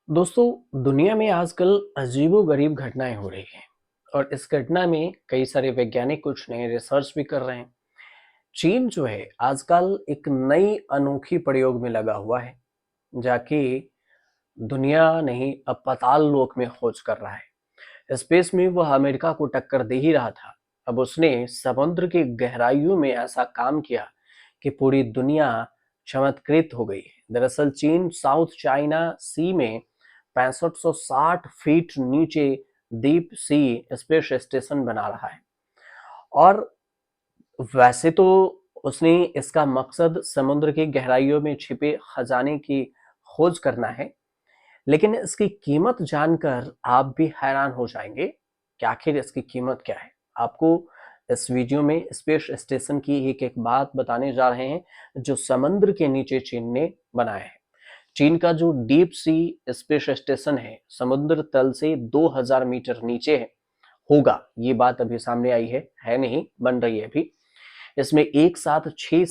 दोस्तों, दुनिया में आजकल अजीबो-गरीब घटनाएं हो रही हैं और इस घटना में कई सारे वैज्ञानिक कुछ नए रिसर्च भी कर रहे हैं। चीन जो है आजकल एक नई अनोखी प्रयोग में लगा हुआ है, जाके दुनिया नहीं अब पाताल लोक में खोज कर रहा है। स्पेस में वह अमेरिका को टक्कर दे ही रहा था। अब उसने समुद्र की गहराइयों में ऐसा काम किया कि पूरी दुनिया चमत्कृत हो गई। दरअसल चीन साउथ चाइना सी में 6560 फीट नीचे डीप सी स्पेस स्टेशन बना रहा है। और वैसे तो उसने इसका मकसद समुद्र की गहराइयों में छिपे खजाने की खोज करना है, लेकिन इसकी कीमत जानकर आप भी हैरान हो जाएंगे कि आखिर इसकी कीमत क्या है। आपको इस वीडियो में स्पेस स्टेशन की एक एक बात बताने जा रहे हैं जो समुद्र के नीचे चीन ने बनाया है। चीन का जो डीप सी स्पेस स्टेशन है समुद्र तल से 2000 मीटर नीचे है होगा। ये बात अभी सामने आई है नहीं, बन रही है अभी। इसमें एक साथ 6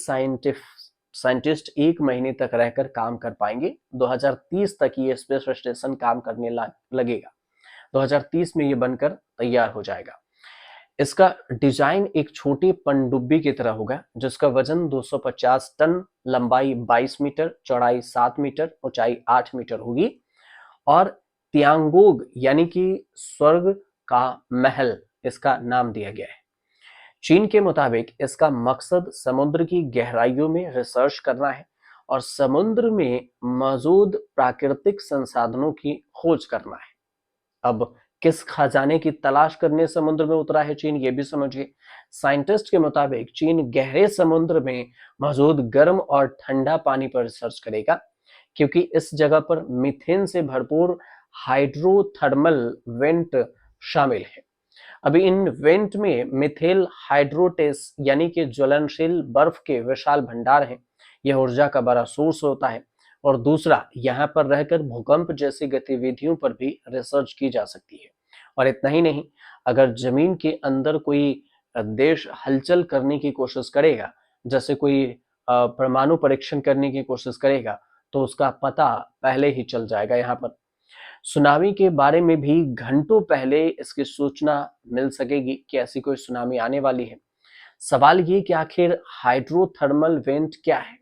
साइंटिस्ट एक महीने तक रहकर काम कर पाएंगे। 2030 तक ये स्पेस स्टेशन काम करने लगेगा। 2030 में ये बनकर तैयार हो जाएगा। इसका डिजाइन एक छोटी पनडुब्बी की तरह होगा जिसका वजन 250 टन, लंबाई 22 मीटर, चौड़ाई 7 मीटर, ऊंचाई 8 मीटर होगी। और तियांगोग यानी कि स्वर्ग का महल इसका नाम दिया गया है। चीन के मुताबिक इसका मकसद समुद्र की गहराइयों में रिसर्च करना है और समुद्र में मौजूद प्राकृतिक संसाधनों की खोज करना है। अब किस खजाने की तलाश करने समुद्र में उतरा है चीन, ये भी समझिए। साइंटिस्ट के मुताबिक चीन गहरे समुद्र में मौजूद गर्म और ठंडा पानी पर रिसर्च करेगा, क्योंकि इस जगह पर मीथेन से भरपूर हाइड्रोथर्मल वेंट शामिल है। अभी इन वेंट में मिथेल हाइड्रोटेस यानी कि ज्वलनशील बर्फ के विशाल भंडार हैं। यह ऊर्जा का बड़ा सोर्स होता है। और दूसरा, यहाँ पर रहकर भूकंप जैसी गतिविधियों पर भी रिसर्च की जा सकती है। और इतना ही नहीं, अगर जमीन के अंदर कोई देश हलचल करने की कोशिश करेगा, जैसे कोई परमाणु परीक्षण करने की कोशिश करेगा, तो उसका पता पहले ही चल जाएगा। यहाँ पर सुनामी के बारे में भी घंटों पहले इसकी सूचना मिल सकेगी कि ऐसी कोई सुनामी आने वाली है। सवाल ये कि आखिर हाइड्रोथर्मल वेंट क्या है,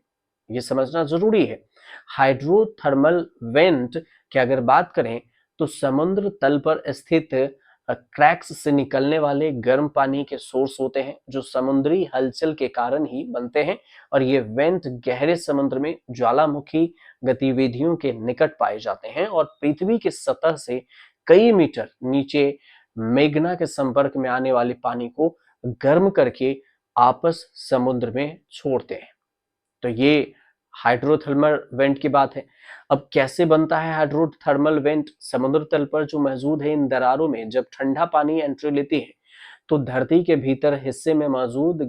ये समझना जरूरी है। हाइड्रोथर्मल वेंट की अगर बात करें तो समुद्र तल पर स्थित क्रैक्स से निकलने वाले गर्म पानी के सोर्स होते हैं जो समुद्री हलचल के कारण ही बनते हैं। और ये वेंट गहरे समुद्र में ज्वालामुखी गतिविधियों के निकट पाए जाते हैं और पृथ्वी की सतह से कई मीटर नीचे मेघना के संपर्क में आने वाले पानी को गर्म करके आपस समुद्र में छोड़ते हैं। तो ये हाइड्रोथर्मल वेंट की बात है। अब कैसे बनता है हाइड्रोथर्मल वेंट? समुद्र तल पर जो मौजूद है इन दरारों में जब ठंडा पानी एंट्री लेती है तो धरती के भीतर हिस्से में मौजूद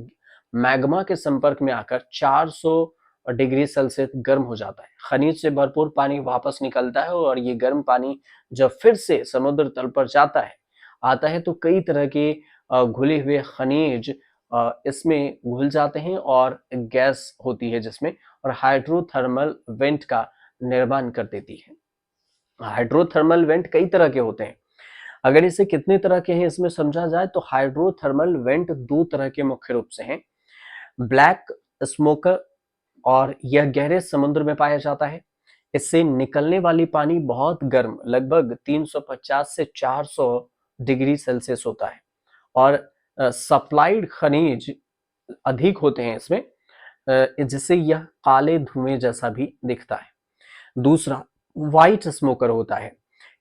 मैग्मा के संपर्क में आकर 400 डिग्री सेल्सियस गर्म हो जाता है। खनिज से भरपूर पानी वापस निकलता है और ये गर्म पानी जब फिर से समुद्र तल पर आता है तो कई तरह के घुले हुए खनिज इसमें घुल जाते हैं और गैस होती है जिसमें, और हाइड्रोथर्मल वेंट का निर्माण कर देती है। हाइड्रोथर्मल वेंट कई तरह के होते हैं। अगर इसे कितने तरह के हैं इसमें समझा जाए तो हाइड्रोथर्मल वेंट दो तरह के मुख्य रूप से हैं। ब्लैक स्मोकर, और यह गहरे समुद्र में पाया जाता है। इससे निकलने वाली पानी बहुत गर्म, लगभग 350 से 400 डिग्री सेल्सियस होता है। और सप्लाइड खनिज अधिक होते हैं इसमें, जिससे यह काले धुएं जैसा भी दिखता है। दूसरा व्हाइट स्मोकर होता है।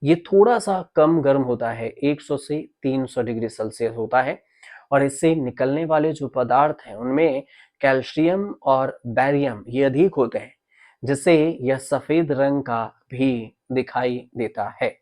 ये थोड़ा सा कम गर्म होता है, 100 से 300 डिग्री सेल्सियस होता है। और इससे निकलने वाले जो पदार्थ हैं उनमें कैल्शियम और बैरियम ये अधिक होते हैं, जिससे यह सफेद रंग का भी दिखाई देता है।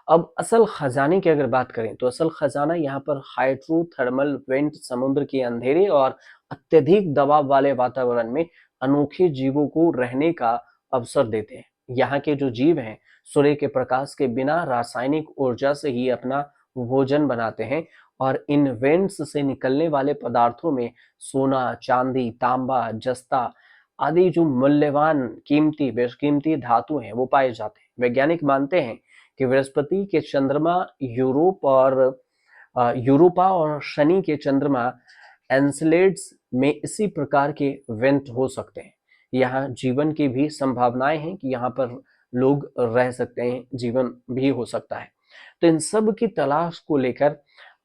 अब असल खजाने की अगर बात करें तो असल खजाना यहाँ पर हाइड्रोथर्मल वेंट समुद्र के अंधेरे और अत्यधिक दबाव वाले वातावरण में अनोखे जीवों को रहने का अवसर देते हैं। यहाँ के जो जीव हैं सूर्य के प्रकाश के बिना रासायनिक ऊर्जा से ही अपना भोजन बनाते हैं। और इन वेंट्स से निकलने वाले पदार्थों में सोना, चांदी, तांबा, जस्ता आदि जो मूल्यवान कीमती बेशकीमती धातु हैं वो पाए जाते हैं। वैज्ञानिक मानते हैं कि बृहस्पति के चंद्रमा यूरोपा और शनि के चंद्रमा एन्सेलेड्स में इसी प्रकार के वेंट हो सकते हैं। यहाँ जीवन की भी संभावनाएं हैं कि यहाँ पर लोग रह सकते हैं, जीवन भी हो सकता है। तो इन सब की तलाश को लेकर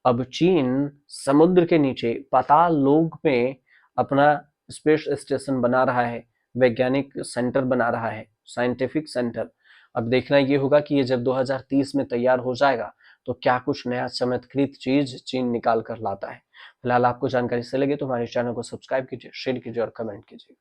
अब चीन समुद्र के नीचे पाताल लोक में अपना स्पेस स्टेशन बना रहा है, वैज्ञानिक सेंटर बना रहा है, साइंटिफिक सेंटर। अब देखना ये होगा कि ये जब 2030 में तैयार हो जाएगा तो क्या कुछ नया चमत्कृत चीज चीन निकाल कर लाता है। फिलहाल आपको जानकारी से लगे तो हमारे चैनल को सब्सक्राइब कीजिए, शेयर कीजिए और कमेंट कीजिए।